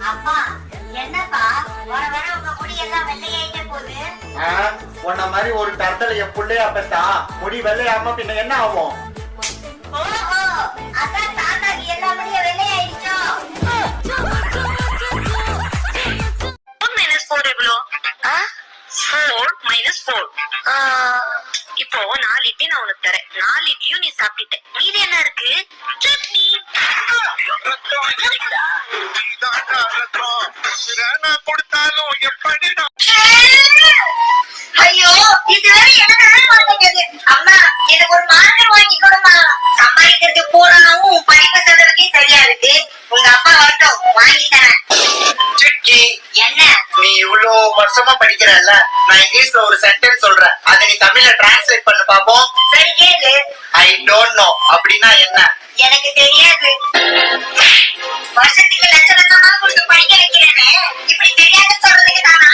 அப்பா என்னப்பா வர வர உங்க முடி எல்லாம் வெள்ளையாயிட்டே போகுது. உன்ன மாதிரி ஒரு தரத்துல என் புள்ளையா பெத்தா முடி வெள்ளையாம பின்ன என்ன ஆகும்? ஓஹோ அதான் தாத்தாக்கு எல்லா முடியும் வெள்ளையாயிடுச்சோ. 4 எவ்வளோ? 4 - 4. இப்போ 4 இட்லி நான் உனக்கு தரேன். 4 இட்லியும் நீ சாப்பிட்டுட்ட. மீதி என்ன இருக்கு? சட்னி. ஐயோ இது வேற என்னடா மாட்டேங்குது. அம்மா எனக்கு ஒரு மார்க்கர் வாங்கி கொடுமா. சம்பாதிக்கிறது பூராவும் படிப்பு செலவுக்கே சரியா இருக்கு. உங்க அப்பா வரட்டும் வாங்கி தரேன். சிக்கி, என்ன? நீ இவ்ளோ வருஷமா படிக்கிறல்ல, நான் இங்கிலீஷ்ல ஒரு சென்டென்ஸ் சொல்றேன், அதை நீ தமிழ்ல டிரான்ஸ்லேட் பண்ணு பாப்போம். சரி கேளு. ஐ டோன்ட் நோ அப்படின்னா என்ன? எனக்கு தெரியாது. வருஷத்துக்கு லட்ச லட்சமா கொடுத்து படிக்க வைக்கிறேன்னு இப்படி தெரியாதுன்னு சொல்றதுக்கு தானா?